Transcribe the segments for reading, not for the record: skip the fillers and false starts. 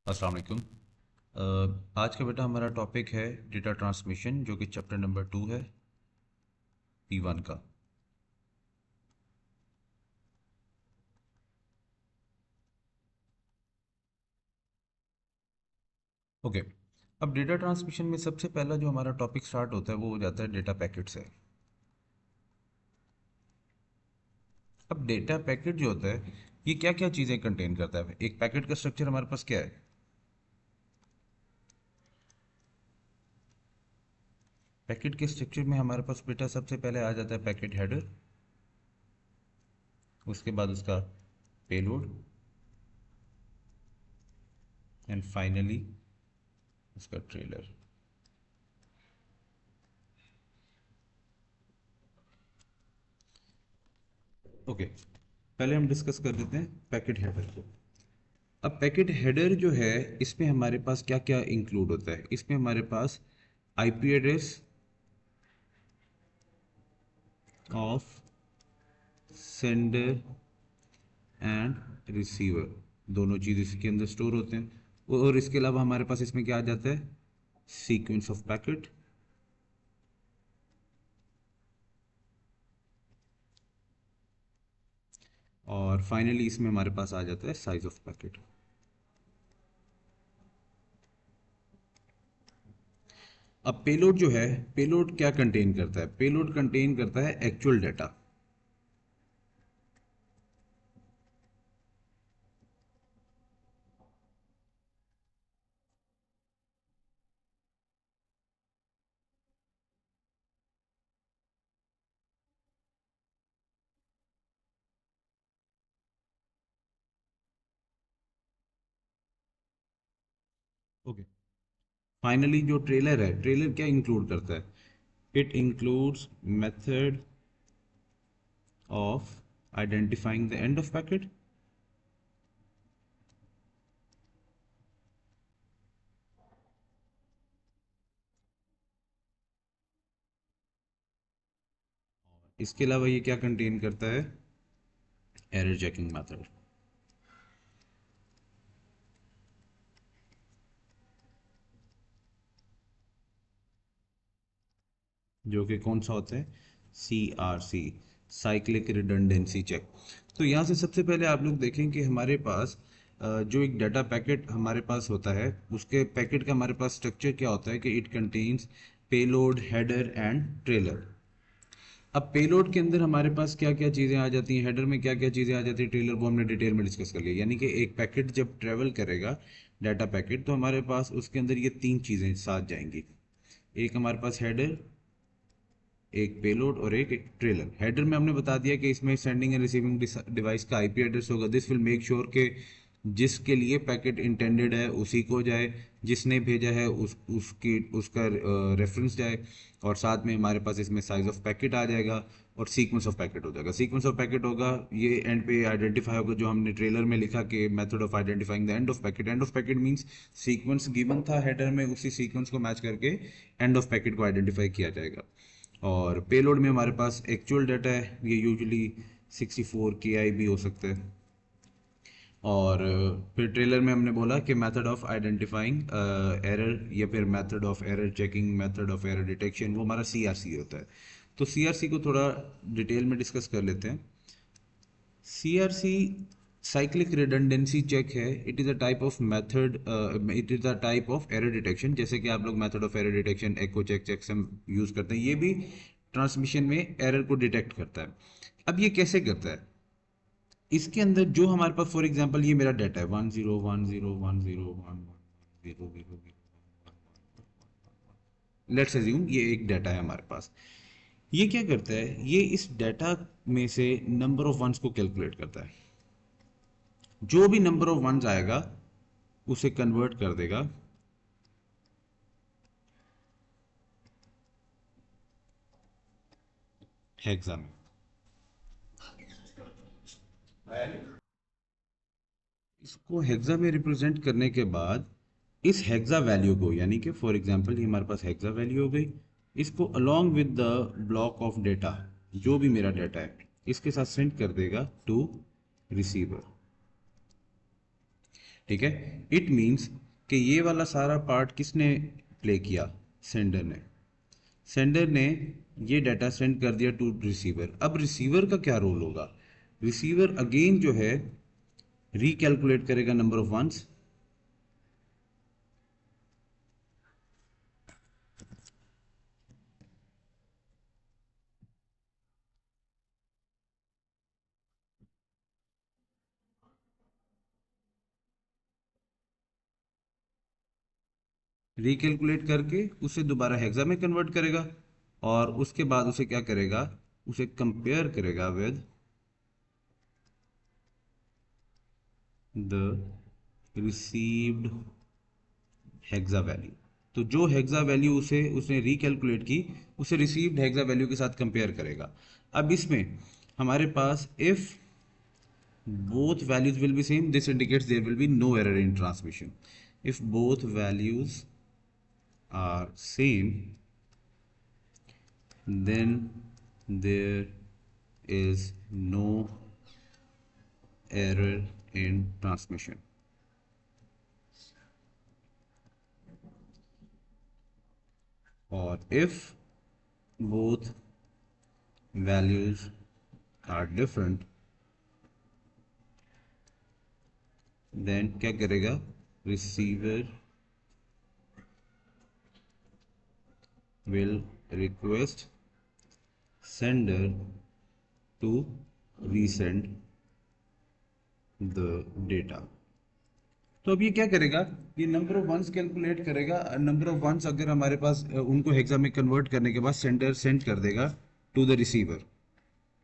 अस्सलाम वालेकुम। आज का बेटा हमारा टॉपिक है डेटा ट्रांसमिशन, जो कि चैप्टर नंबर 2 है, P1 का। ओके। अब डेटा ट्रांसमिशन में सबसे पहला जो हमारा टॉपिक स्टार्ट होता है वो हो जाता है डेटा पैकेट से। अब डेटा पैकेट जो होता है ये क्या क्या चीज़ें कंटेन करता है। एक पैकेट का स्ट्रक्चर हमारे पास क्या है। पैकेट के स्ट्रक्चर में हमारे पास बेटा सबसे पहले आ जाता है पैकेट हेडर, उसके बाद उसका पेलोड, एंड फाइनली उसका ट्रेलर। ओके, पहले हम डिस्कस कर देते हैं पैकेट हेडर को। अब पैकेट हेडर जो है इसमें हमारे पास क्या क्या इंक्लूड होता है। इसमें हमारे पास IP address of sender and receiver, दोनों चीज़ इसके अंदर स्टोर होते हैं। और इसके अलावा हमारे पास इसमें क्या आ जाता है, सीक्वेंस ऑफ पैकेट, और फाइनली इसमें हमारे पास आ जाता है साइज ऑफ पैकेट। अब पेलोड जो है, पेलोड क्या कंटेन करता है। पेलोड कंटेन करता है एक्चुअल डाटा। ओके, फाइनली जो ट्रेलर है, ट्रेलर क्या इंक्लूड करता है। It includes method of identifying the end of packet, इसके अलावा ये क्या कंटेन करता है, एरर चेकिंग मेथड, जो कि कौन सा होता है, CRC, साइक्लिक रिडंडेंसी चेक। तो यहाँ से सबसे पहले आप लोग देखें कि हमारे पास जो एक डाटा पैकेट हमारे पास होता है, उसके पैकेट का हमारे पास स्ट्रक्चर क्या होता है कि it contains payload, header and trailer. अब पेलोड के अंदर हमारे पास क्या क्या चीज़ें आ जाती हैं, हेडर में क्या क्या चीज़ें आ जाती हैं, ट्रेलर को हमने डिटेल में डिस्कस कर लिया। यानी कि एक पैकेट जब ट्रेवल करेगा, डाटा पैकेट, तो हमारे पास उसके अंदर ये तीन चीज़ें साथ जाएंगी। एक हमारे पास हेडर, एक पेलोड और एक ट्रेलर। हेडर में हमने बता दिया कि इसमें सेंडिंग एंड रिसीविंग डिवाइस का आईपी एड्रेस होगा। दिस विल मेक श्योर के जिसके लिए पैकेट इंटेंडेड है उसी को जाए, जिसने भेजा है उसकी उसका रेफरेंस जाए, और साथ में हमारे पास इसमें साइज ऑफ पैकेट आ जाएगा और सीक्वेंस ऑफ पैकेट हो जाएगा। सीक्वेंस ऑफ पैकेट होगा, ये एंड पे आइडेंटिफाई होगा, जो हमने ट्रेलर में लिखा कि method of identifying the end of packet. And of packet means sequence given था हेडर में, उसी सीक्वेंस को मैच करके एंड ऑफ पैकेट को आइडेंटिफाई किया जाएगा। और पेलोड में हमारे पास एक्चुअल डाटा है, ये यूजुअली 64 KI भी हो सकता है। और फिर ट्रेलर में हमने बोला कि मेथड ऑफ आइडेंटिफाइंग एरर, या फिर method of error checking, method of error detection, वो हमारा CRC होता है। तो CRC को थोड़ा डिटेल में डिस्कस कर लेते हैं। CRC साइक्लिक रिडंडेंसी चेक है। It is a type of method, it is a type of error detection. जैसे कि आप लोग method of error detection, echo check, checksum use करते हैं, ये भी ट्रांसमिशन में एरर को डिटेक्ट करता है। अब ये कैसे करता है, इसके अंदर जो हमारे पास, फॉर एग्जांपल ये मेरा डाटा है 1010101100, लेट्स अज्यूम ये एक डाटा है हमारे पास। ये क्या करता है, ये इस डाटा में से नंबर ऑफ वंस को कैलकुलेट करता है। जो भी नंबर ऑफ वंस आएगा उसे कन्वर्ट कर देगा हेक्सा में। इसको हेक्सा में रिप्रेजेंट करने के बाद इस हेक्सा वैल्यू को, यानी कि फॉर एग्जांपल ये हमारे पास हेक्सा वैल्यू हो गई, इसको along with the block of data, जो भी मेरा डाटा है, इसके साथ सेंड कर देगा टू रिसीवर। ठीक है। इट मीन्स कि ये वाला सारा पार्ट किसने प्ले किया? सेंडर ने। सेंडर ने ये डाटा सेंड कर दिया टू रिसीवर। अब रिसीवर का क्या रोल होगा? रिसीवर अगेन जो है रिकैलकुलेट करेगा नंबर ऑफ वंस, रिकैलकुलेट करके उसे दोबारा हेक्सा में कन्वर्ट करेगा और उसके बाद उसे क्या करेगा? उसे कंपेयर करेगा with the received hexa value. तो जो हेक्सा वैल्यू उसे उसने रिकैलकुलेट की, उसे रिसीव्ड हेक्सा वैल्यू के साथ कंपेयर करेगा। अब इसमें हमारे पास if both values will be same, this indicates there will be no error in transmission. If both values are same, then there is no error in transmission. Or if both values are different, then क्या करेगा? Receiver will request sender to resend the data. तो अब ये क्या करेगा? ये number of once calculate करेगा। Number of once अगर हमारे पास उनको हेक्सा में कन्वर्ट करने के बाद सेंडर सेंड कर देगा टू द रिसीवर,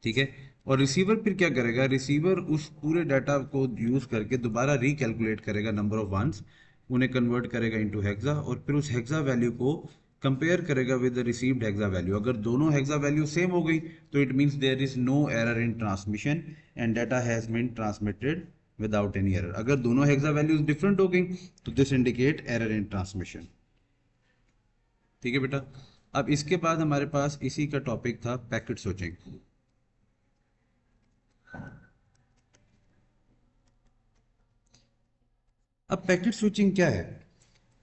ठीक है। और रिसीवर फिर क्या करेगा? रिसीवर उस पूरे डाटा को यूज करके दोबारा रिकैलकुलेट करेगा नंबर ऑफ वंस, उन्हें कन्वर्ट करेगा इनटू हेक्सा और फिर उस हेक्सा वैल्यू को कंपेयर करेगा with the received hexa value. अगर दोनों हेक्सा वैल्यू सेम हो गई तो it means there is no error in transmission and data has been transmitted without any error. अगर दोनों हेक्सा वैल्यूज डिफरेंट हो गई तो this indicate error in transmission. ठीक है बेटा। अब इसके बाद हमारे पास इसी का टॉपिक था पैकेट स्विचिंग। अब पैकेट स्विचिंग क्या है?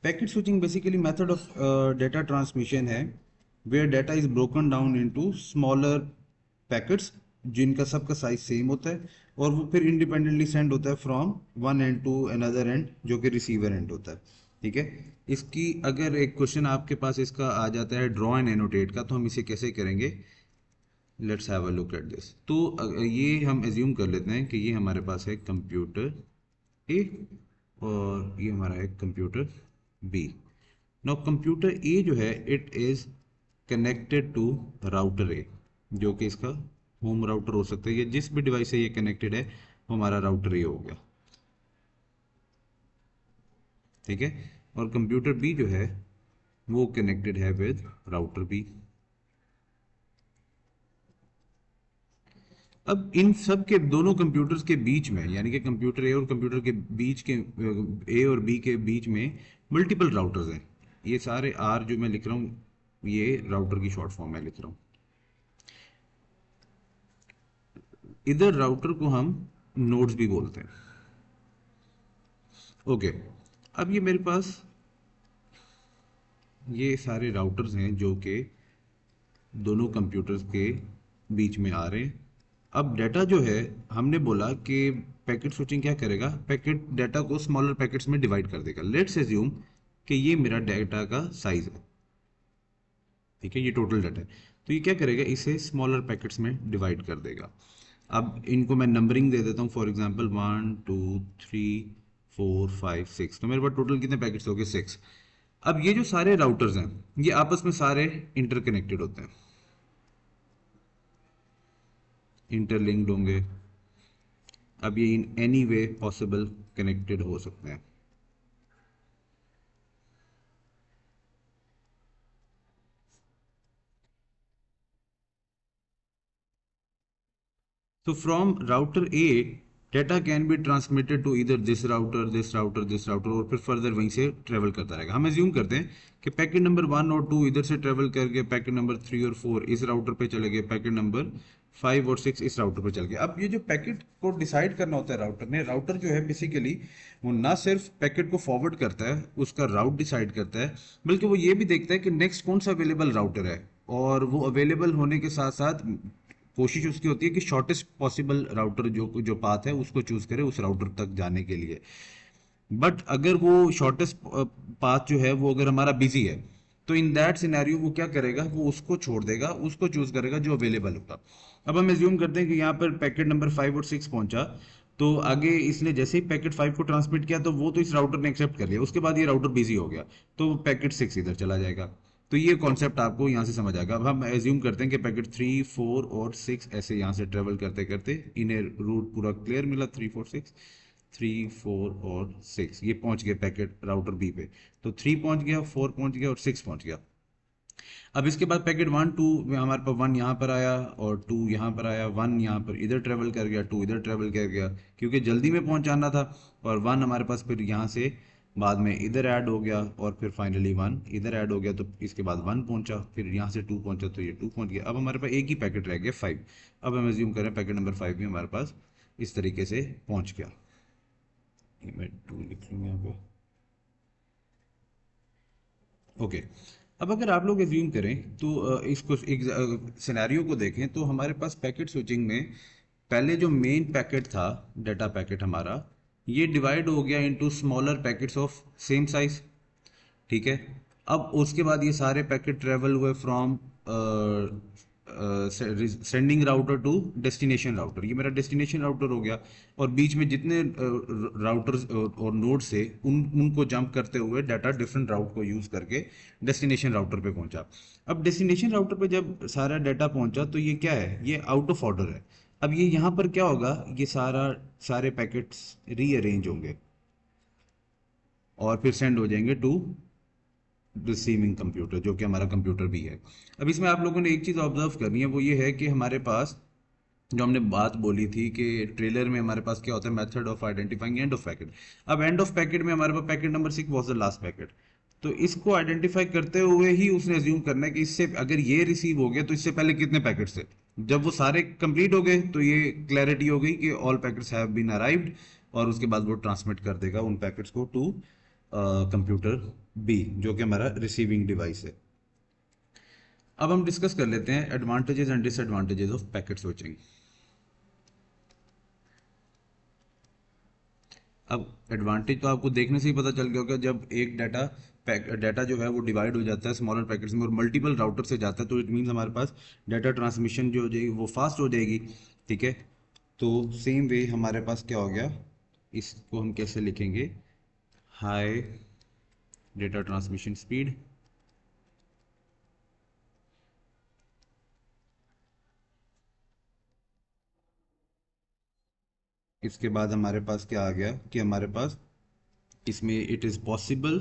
Packet switching basically method of data transmission है where data is broken down into smaller packets जिनका सबका साइज सेम होता है और वो फिर इंडिपेंडेंटली सेंड होता है from one end to another end जो कि रिसीवर एंड होता है। ठीक है। इसकी अगर एक क्वेश्चन आपके पास इसका आ जाता है ड्रॉ एंड एनोटेट का, तो हम इसे कैसे करेंगे? Let's have a look at this. तो ये हम एज्यूम कर लेते हैं कि ये हमारे पास है कंप्यूटर ए और ये हमारा है computer B. Now computer A जो है it is connected to router A, जो कि इसका होम राउटर हो सकता है, या जिस भी डिवाइस से ये कनेक्टेड है वो हमारा राउटर ए हो गया। ठीक है। और कंप्यूटर बी जो है वो कनेक्टेड है विद राउटर बी। अब इन सब के दोनों कंप्यूटर्स के बीच में, यानी कि कंप्यूटर ए और कंप्यूटर के बीच के ए और बी के बीच में मल्टीपल राउटर्स हैं। ये सारे आर जो मैं लिख रहा हूँ ये राउटर की शॉर्ट फॉर्म में लिख रहा हूँ। इधर राउटर को हम नोड्स भी बोलते हैं। ओके। अब ये मेरे पास ये सारे राउटर्स हैं जो कि दोनों कंप्यूटर्स के बीच में आ रहे हैं। अब डाटा जो है हमने बोला कि पैकेट स्विचिंग क्या करेगा? पैकेट डाटा को स्मॉलर पैकेट्स में डिवाइड कर देगा। लेट्स एज्यूम कि ये मेरा डाटा का साइज है, ठीक है, ये टोटल डाटा है। तो ये क्या करेगा? इसे स्मॉलर पैकेट्स में डिवाइड कर देगा। अब इनको मैं नंबरिंग दे देता हूँ। For example 1 2 3 4 5 6। तो मेरे पास टोटल कितने पैकेट्स हो गए? 6। अब ये जो सारे राउटर्स हैं ये आपस में सारे इंटरकनेक्टेड होते हैं, इंटरलिंक्ड होंगे। अब ये in any way possible connected हो सकते हैं। So from router A, data can be transmitted to either this router, this router, this router और फिर फर्दर वहीं से ट्रेवल करता रहेगा। हम एज्यूम करते हैं कि पैकेट नंबर 1 और 2 इधर से ट्रेवल करके पैकेट नंबर 3 और 4 इस राउटर पे चले गए, पैकेट नंबर 5 और 6 इस राउटर पर चल गया। अब ये जो पैकेट को डिसाइड करना होता है राउटर ने, राउटर जो है बेसिकली वो ना सिर्फ पैकेट को फॉरवर्ड करता है, उसका राउट डिसाइड करता है, बल्कि वो ये भी देखता है कि नेक्स्ट कौन सा अवेलेबल राउटर है, और वो अवेलेबल होने के साथ साथ कोशिश उसकी होती है कि शॉर्टेस्ट पॉसिबल राउटर जो जो पाथ है उसको चूज करे उस राउटर तक जाने के लिए। बट अगर वो शॉर्टेस्ट पाथ जो है वो अगर हमारा बिजी है, तो इन दैट सिनेरियो वो क्या करेगा, वो उसको छोड़ देगा, उसको चूज करेगा जो अवेलेबल होगा। अब हम एज्यूम करते हैं कि यहाँ पर पैकेट नंबर 5 और 6 पहुंचा, तो आगे इसने जैसे ही पैकेट 5 को ट्रांसमिट किया तो वो तो इस राउटर ने एक्सेप्ट कर लिया, उसके बाद ये राउटर बिजी हो गया, तो पैकेट 6 इधर चला जाएगा। तो ये कॉन्सेप्ट आपको यहाँ से समझ आएगा। अब हम एज्यूम करते हैं कि पैकेट 3 4 और 6 ऐसे यहाँ से ट्रेवल करते करते इन्हें रूट पूरा क्लियर मिला, 3 4 6, 3 4 और 6 ये पहुंच गए पैकेट राउटर बी पे। तो 3 पहुंच गया, 4 पहुंच गया और 6 पहुंच गया। अब इसके बाद पैकेट 1 2 में हमारे पास 1 यहाँ पर आया और 2 यहाँ पर आया, 1 यहाँ पर इधर ट्रेवल कर गया, 2 इधर ट्रेवल कर गया, क्योंकि जल्दी में पहुंचाना था। और 1 हमारे पास फिर यहाँ से बाद में इधर ऐड हो गया, और फिर फाइनली 1 इधर ऐड हो गया, तो इसके बाद 1 पहुंचा, फिर यहाँ से 2 पहुंचा, तो ये 2 पहुंच गया। अब हमारे पास एक ही पैकेट रह गया 5। अब हम एज्यूम करें पैकेट नंबर 5 भी हमारे पास इस तरीके से पहुंच गया। ये मैं 2 लिख लूँ यहाँ पे। ओके। अब अगर आप लोग एज्यूम करें तो इसको एक सिनेरियो को देखें, तो हमारे पास पैकेट स्विचिंग में पहले जो मेन पैकेट था, डाटा पैकेट हमारा, ये डिवाइड हो गया into smaller packets of same size. ठीक है। अब उसके बाद ये सारे पैकेट ट्रेवल हुए from sending router to destination router, ये मेरा डेस्टिनेशन राउटर हो गया। और बीच में जितने राउटर्स और नोड्स थे उनको जंप करते हुए डाटा डिफरेंट राउट को यूज करके डेस्टिनेशन राउटर पे पहुंचा। अब डेस्टिनेशन राउटर पे जब सारा डाटा पहुंचा तो ये क्या है, ये आउट ऑफ ऑर्डर है। अब ये यहाँ पर क्या होगा, ये सारे पैकेट्स रीअरेंज होंगे और फिर सेंड हो जाएंगे टू रिसीविंग कंप्यूटर, जो कि हमारा कंप्यूटर भी है। अब इसमें आप लोगों ने एक चीज़ ऑब्जर्व करनी है, वो ये है कि हमारे पास जो हमने बात बोली थी कि ट्रेलर में हमारे पास क्या होता है, method of identifying end of packet. अब एंड ऑफ पैकेट में हमारे पास packet number 6 was the last packet. तो इसको आइडेंटिफाई करते हुए ही उसने एज्यूम करना है कि इससे अगर ये रिसीव हो गया तो इससे पहले कितने पैकेट्स थे। जब वो सारे कंप्लीट हो गए तो ये क्लैरिटी हो गई कि all packets have been arrived, और उसके बाद वो ट्रांसमिट कर देगा उन पैकेट्स को टू कंप्यूटर बी, जो कि हमारा रिसीविंग डिवाइस है। अब हम डिस्कस कर लेते हैं advantages and disadvantages of packet switching. अब एडवांटेज तो आपको देखने से ही पता चल गया होगा, जब एक डाटा जो है वो डिवाइड हो जाता है स्मॉलर पैकेट्स में और मल्टीपल राउटर से जाता है, तो इट मीन्स हमारे पास डाटा ट्रांसमिशन जो हो जाएगी वो फास्ट हो जाएगी। ठीक है। तो सेम वे हमारे पास क्या हो गया, इसको हम कैसे लिखेंगे, हाई डेटा ट्रांसमिशन स्पीड। इसके बाद हमारे पास क्या आ गया कि हमारे पास इसमें it is possible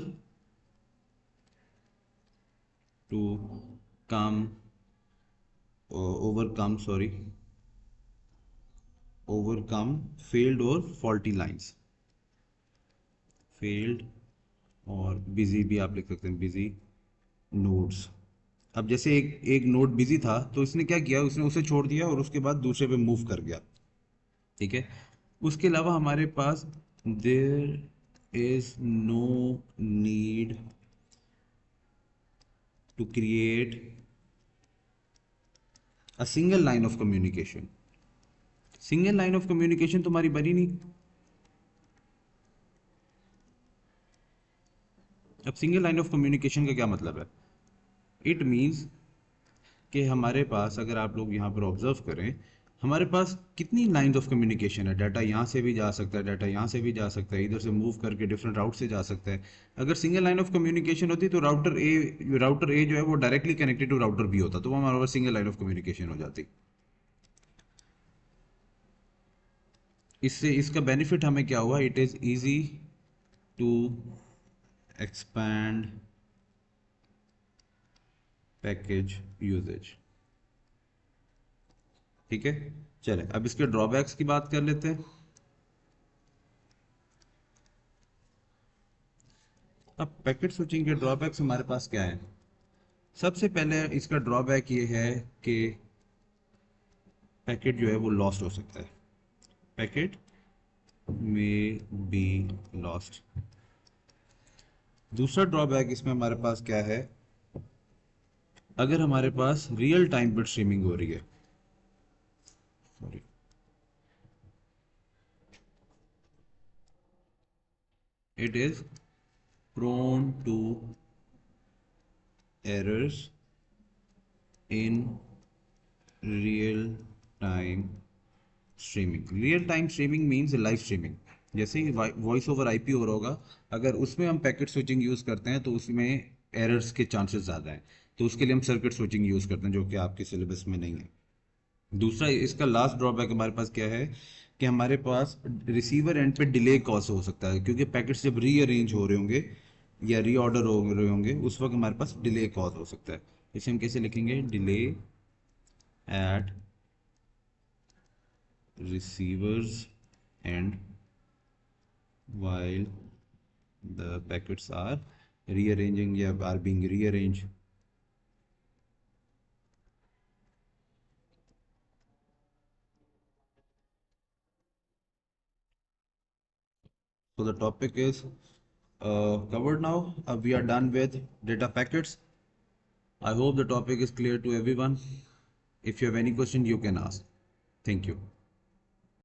to come overcome failed और फॉल्टी लाइंस, फेल्ड और बिजी भी आप लिख सकते हैं, बिजी नोड्स। अब जैसे एक एक नोड बिजी था तो इसने क्या किया, उसने उसे छोड़ दिया और उसके बाद दूसरे पे मूव कर गया। ठीक है। उसके अलावा हमारे पास there is no need to create a single line of communication. Single line of communication तुम्हारी बनी नहीं। अब सिंगल लाइन ऑफ कम्युनिकेशन का क्या मतलब है, इट मीन्स कि हमारे पास अगर आप लोग यहाँ पर ऑब्जर्व करें, हमारे पास कितनी लाइंस ऑफ कम्युनिकेशन है, डाटा यहाँ से भी जा सकता है, डाटा यहाँ से भी जा सकता है, इधर से मूव करके डिफरेंट राउट से जा सकता है। अगर सिंगल लाइन ऑफ कम्युनिकेशन होती तो राउटर ए जो है वो directly connected to router B होता, तो वो हमारे पास सिंगल लाइन ऑफ कम्युनिकेशन हो जाती। इससे इसका बेनिफिट हमें क्या हुआ, it is easy to expand package usages. ठीक है। चले अब इसके ड्रॉबैक्स की बात कर लेते हैं। अब पैकेट स्विचिंग के ड्रॉबैक्स हमारे पास क्या है, सबसे पहले इसका ड्रॉबैक ये है कि पैकेट जो है वो लॉस्ट हो सकता है, पैकेट में बी लॉस्ट। दूसरा ड्रॉबैक इसमें हमारे पास क्या है, अगर हमारे पास रियल टाइम पर स्ट्रीमिंग हो रही है, sorry, it is prone to errors in real time streaming. Real time streaming means live streaming. जैसे ही वॉइस ओवर आईपी हो रहा होगा, अगर उसमें हम पैकेट स्विचिंग यूज़ करते हैं तो उसमें एरर्स के चांसेस ज़्यादा हैं, तो उसके लिए हम सर्किट स्विचिंग यूज़ करते हैं, जो कि आपके सिलेबस में नहीं है। दूसरा इसका लास्ट ड्रॉबैक हमारे पास क्या है कि हमारे पास रिसीवर एंड पे डिले कॉज हो सकता है, क्योंकि पैकेट्स जब रीअरेंज हो रहे होंगे या रीऑर्डर हो रहे होंगे उस वक्त हमारे पास डिले कॉज हो सकता है। इसे हम कैसे लिखेंगे, delay at receivers end while the packets are rearranging या are being rearranged. So the topic is covered now. We are done with data packets. I hope the topic is clear to everyone. If you have any question, you can ask. Thank you.